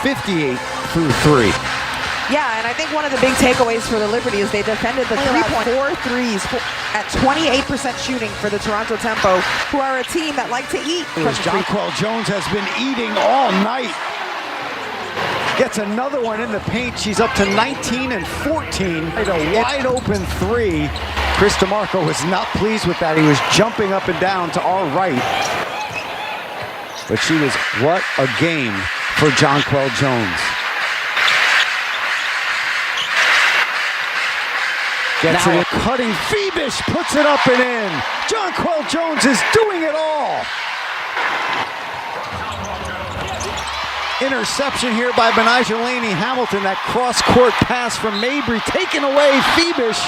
58 through 3. Yeah, and I think one of the big takeaways for the Liberty is they defended the 3.4 threes at 28% shooting for the Toronto Tempo, who are a team that like to eat. Jonquel Jones has been eating all night. Gets another one in the paint. She's up to 19 and 14. A wide open three. Chris DeMarco was not pleased with that. He was jumping up and down to our right. But she was, what a game for Jonquel Jones. Gets it in, cutting. Phoebish puts it up and in. Jonquel Jones is doing it all. Interception here by Benijah Laney Hamilton. That cross-court pass from Mabry taken away. Phoebish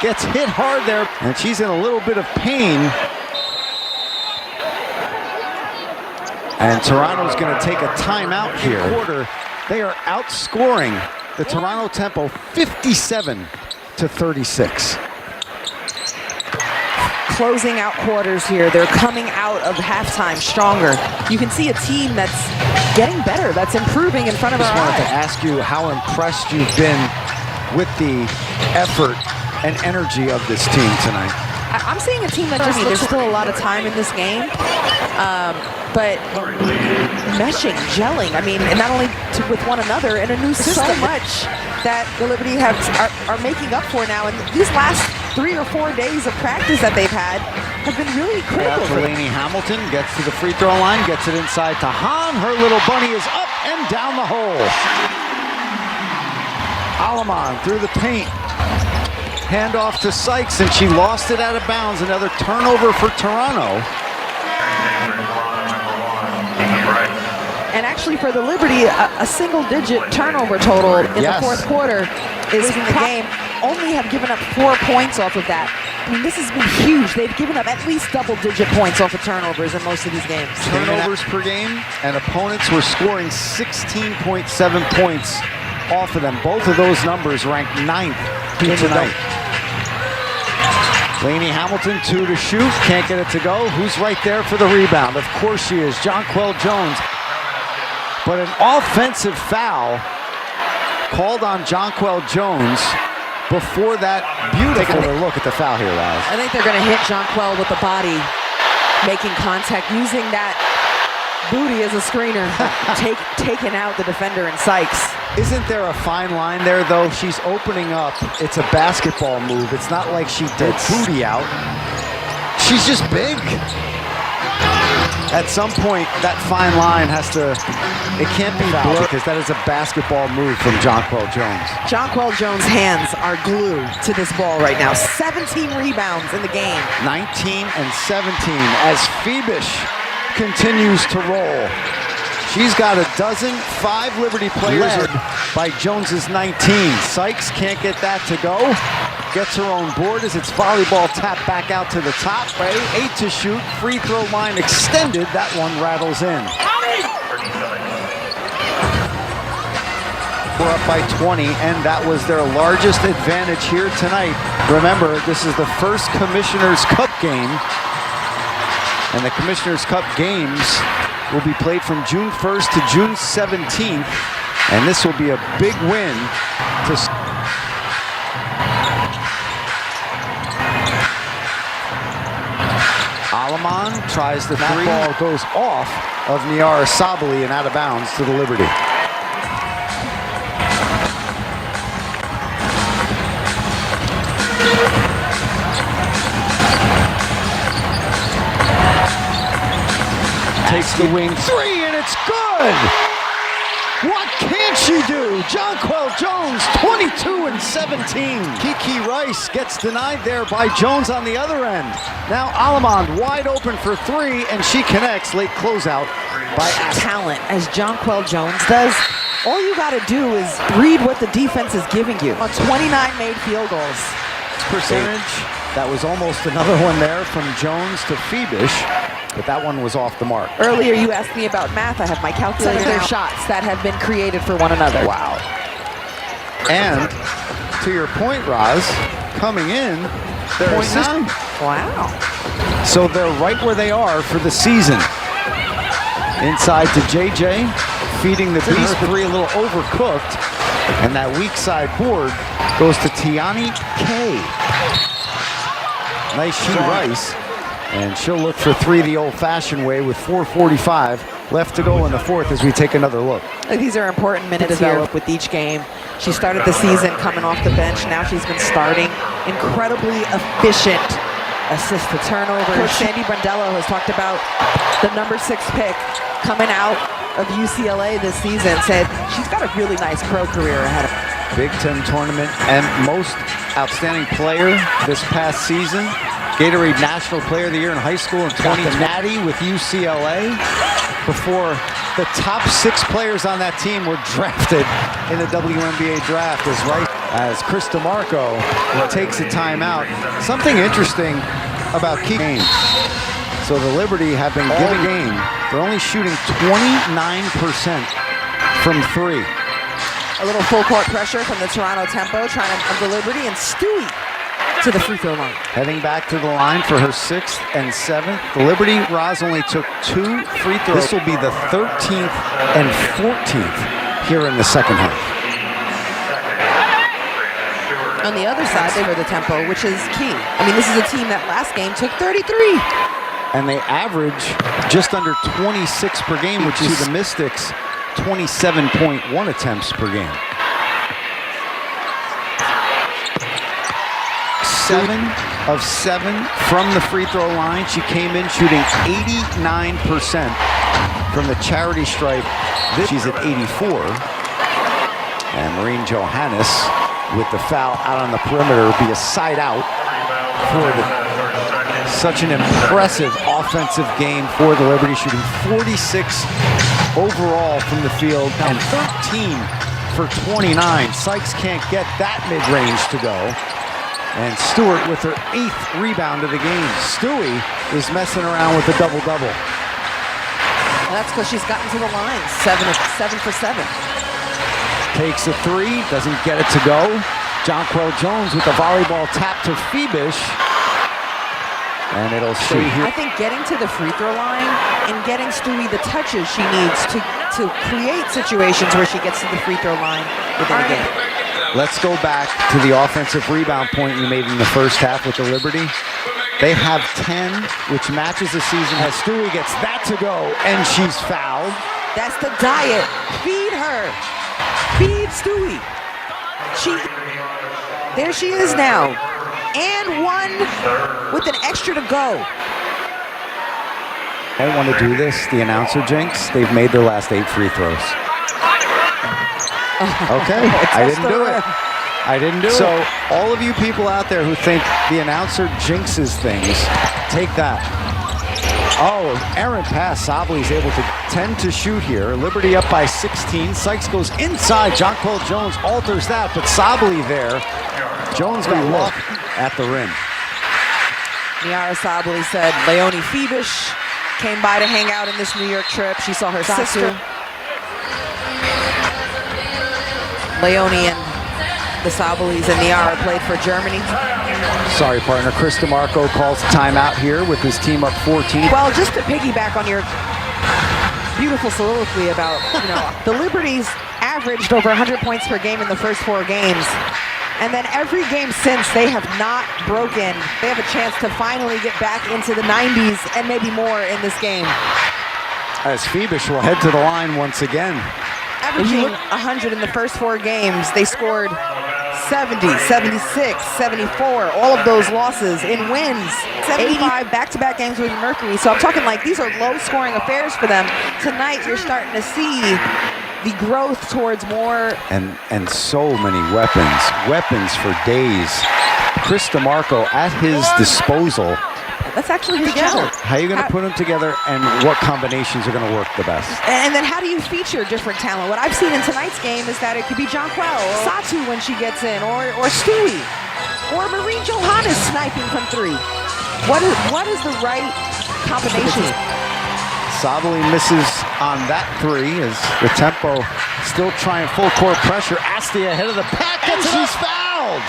gets hit hard there, and she's in a little bit of pain. And Toronto's going to take a timeout here. They are outscoring the Toronto Tempo 57 to 36. Closing out quarters here. They're coming out of halftime stronger. You can see a team that's getting better, that's improving in front of our eyes. I just wanted to ask you how impressed you've been with the effort and energy of this team tonight. I'm seeing a team that just there's still a lot of time in this game, but meshing, gelling. I mean, and not only with one another in a new system. So much that the Liberty are making up for now, and these last 3 or 4 days of practice that they've had have been really critical. For Laney Hamilton gets to the free throw line, gets it inside to Hahn. Her little bunny is up and down the hole. Alamon through the paint. Handoff to Sykes, and she lost it out of bounds. Another turnover for Toronto. And actually for the Liberty, a single-digit turnover total in the fourth quarter is in the game. Only have given up 4 points off of that. I mean, this has been huge. They've given up at least double-digit points off of turnovers in most of these games. Turnovers per game, and opponents were scoring 16.7 points off of them. Both of those numbers ranked 9th tonight. Laney Hamilton, 2 to shoot, can't get it to go. Who's right there for the rebound? Of course she is, Jonquel Jones. But an offensive foul called on Jonquel Jones before that. Beautiful to look at the foul here, Raz. I think they're going to hit Jonquel with the body, making contact, using that booty as a screener, taking out the defender in Sykes. Isn't there a fine line there, though? She's opening up. It's a basketball move. It's not like she did booty out. She's just big. At some point, that fine line has to, it can't be fouled because that is a basketball move from Jonquel Jones. Jonquel Jones' hands are glued to this ball right now. 17 rebounds in the game. 19 and 17 as Phoebish continues to roll. She's got a dozen, 5 Liberty players led by Jones's 19. Sykes can't get that to go. Gets her own board as it's volleyball tap back out to the top. 8 to shoot, free throw line extended. That one rattles in. We're up by 20, and that was their largest advantage here tonight. Remember, this is the first Commissioner's Cup game, and the Commissioner's Cup games will be played from June 1st to June 17th, and this will be a big win to Alamon tries the three. That ball goes off of Niara Sabali and out of bounds to the Liberty. Takes the wing 3 and it's good! What can't she do? Jonquel Jones, 22 and 17. Kiki Rice gets denied there by Jones on the other end. Now Alamond wide open for 3, and she connects. Late closeout by talent, as Jonquel Jones does. All you got to do is read what the defense is giving you. 29 made field goals. Percentage, that was almost another one there from Jones to Phoebish. But that one was off the mark. Earlier you asked me about math. I have my calculator. Their shots that have been created for one another. Wow. And to your point, Roz, coming in, they're 0.9. Wow. So they're right where they are for the season. Inside to JJ. feeding the beast. Three a little overcooked. And that weak side board goes to Tiani K. Nice She Rice. And she'll look for three the old-fashioned way with 4:45 left to go in the fourth as we take another look. These are important minutes here with each game. She started the season coming off the bench. Now she's been starting. Incredibly efficient assist to turnover. Coach Sandy Brandello has talked about the number 6 pick coming out of UCLA this season. Said she's got a really nice pro career ahead of her. Big Ten tournament and most outstanding player this past season. Gatorade National Player of the Year in high school in 2020. Natty with UCLA before the top 6 players on that team were drafted in the WNBA draft as Chris DeMarco takes a timeout. Something interesting about key games. So the Liberty have been giving game. They're only shooting 29% from 3. A little full court pressure from the Toronto Tempo, trying to of the Liberty, and Stewie to the free throw line. Heading back to the line for her 6th and 7th. The Liberty Roz only took 2 free throws. This will be the 13th and 14th here in the second half. On the other side, they were the Tempo, which is key. I mean, this is a team that last game took 33. And they average just under 26 per game, which is the Mystics' 27.1 attempts per game. 7 of 7 from the free throw line. She came in shooting 89% from the charity stripe. She's at 84. And Maureen Johannes with the foul out on the perimeter will be a side out for such an impressive offensive game for the Liberty, shooting 46 overall from the field and 13 for 29. Sykes can't get that mid-range to go. And Stewart with her 8th rebound of the game. Stewie is messing around with a double-double. Well, that's because she's gotten to the line. 7 for 7. Takes a 3, doesn't get it to go. Jonquel Jones with the volleyball tap to Phoebish. And it'll stay here. I think getting to the free throw line and getting Stewie the touches she needs to create situations where she gets to the free throw line within a game. Let's go back to the offensive rebound point you made in the first half with the Liberty. They have 10, which matches the season as Stewie gets that to go, and she's fouled. That's the diet. Feed her. Feed Stewie. There she is now. And 1 with an extra to go. I want to do this, the announcer jinx. They've made their last 8 free throws. Okay, I didn't do it. I didn't do it. So all of you people out there who think the announcer jinxes things, take that. Oh, errant pass. Sabli's able to 10 to shoot here. Liberty up by 16. Sykes goes inside. Jonquel Jones alters that, but Sabli there. Jones got look at the rim. Niara Sabli said Leonie Phoebish came by to hang out in this New York trip. She saw her sister. Leonie and the Sablis and Niara played for Germany. Sorry, partner. Chris DeMarco calls timeout here with his team up 14. Well, just to piggyback on your beautiful soliloquy about, the Liberties averaged over 100 points per game in the first 4 games. And then every game since, they have not broken. They have a chance to finally get back into the 90s and maybe more in this game. As Phoebish will head to the line once again. Averaging 100 in the first 4 games. They scored 70, 76, 74, all of those losses in wins. 75 back-to-back games with Mercury. So I'm talking like these are low-scoring affairs for them. Tonight, you're starting to see the growth towards more. And so many weapons for days. Chris DeMarco at his disposal. That's actually his job. How are you going to put them together, and what combinations are going to work the best? And then how do you feature different talent? What I've seen in tonight's game is that it could be Jonquel, Satu when she gets in, or Stewie, or Maureen Johannes sniping from 3. What is the right combination? Sabali misses on that 3 as the Tempo still trying full court pressure. Astia ahead of the pack, and she's fouled.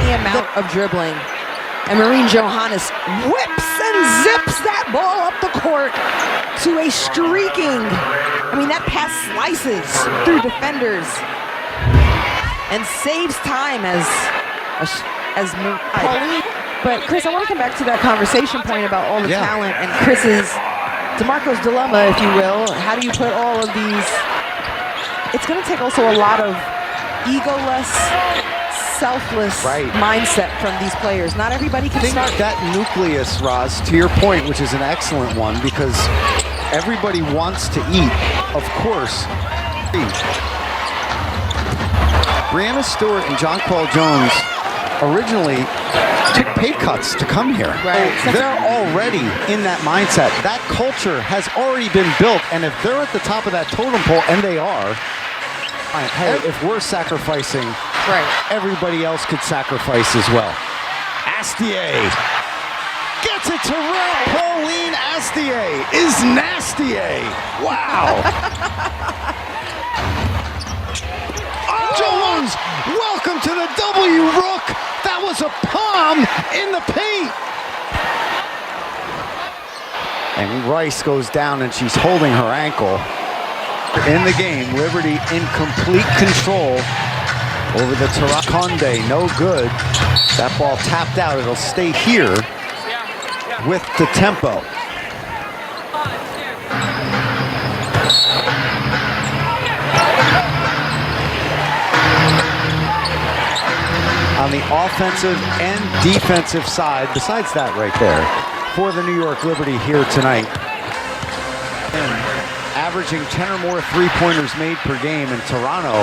The amount of dribbling And Maureen Johannes whips and zips that ball up the court to a streaking. I mean, that pass slices through defenders and saves time as Pauline. But Chris, I want to come back to that conversation point about all the talent and Chris's, DeMarco's dilemma, if you will. How do you put all of these? It's going to take also a lot of egoless, selfless mindset from these players. Not everybody can start. That nucleus, Roz, to your point, which is an excellent one, because everybody wants to eat, of course. Breanna Stewart and Jonquel Jones originally took pay cuts to come here. Right. They're already in that mindset. That culture has already been built, and if they're at the top of that totem pole, and they are, hey, if we're sacrificing, everybody else could sacrifice as well. Astier gets it to rim. Pauline Astier is Nastier. Wow. Jones, welcome to the W, Rook. That was a palm in the paint. And Rice goes down, and she's holding her ankle. In the game, Liberty in complete control over the Conde, no good. That ball tapped out. It'll stay here with the tempo. On the offensive and defensive side, besides that right there, for the New York Liberty here tonight. Averaging 10 or more three-pointers made per game, and Toronto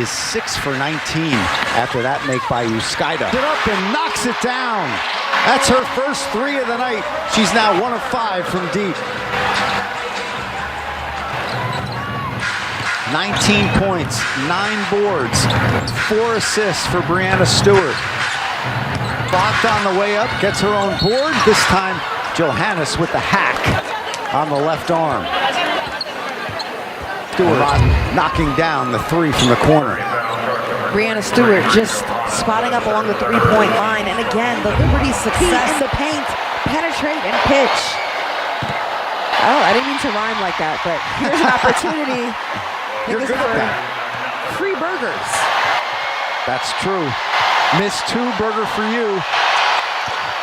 is 6 for 19 after that make by Uskaida. Get up and knocks it down. That's her first three of the night. She's now 1 of 5 from deep. 19 points, 9 boards, 4 assists for Breanna Stewart. Blocked on the way up, gets her own board. This time, Johannes with the hack on the left arm. Stewart knocking down the three from the corner. Breanna Stewart just spotting up along the three-point line. And again, the Liberty's success in the paint, penetrate and pitch. Oh, I didn't mean to rhyme like that, but here's an opportunity. You're good at that. Free burgers. That's true. Miss 2 burger for you.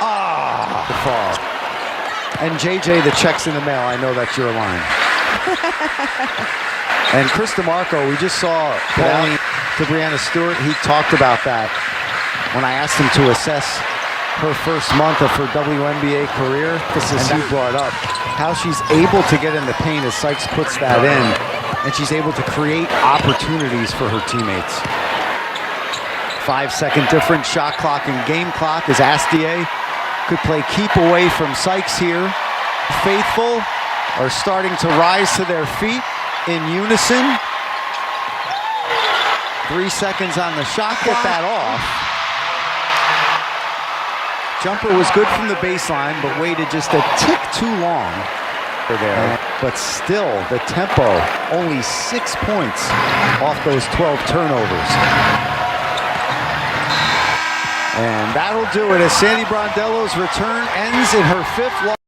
Ah, the fall. And JJ, the check's in the mail. I know that's your line. And Chris DeMarco, we just saw Pauline to Breanna Stewart. He talked about that when I asked him to assess her first month of her WNBA career. This is you brought up how she's able to get in the paint as Sykes puts that in, and she's able to create opportunities for her teammates. 5-second difference, shot clock and game clock, as Astier could play keep away from Sykes here. Faithful are starting to rise to their feet in unison. 3 seconds on the shot, get that off. Jumper was good from the baseline, but waited just a tick too long for there. But still, the tempo, only 6 points off those 12 turnovers. And that'll do it as Sandy Brondello's return ends in her 5th loss.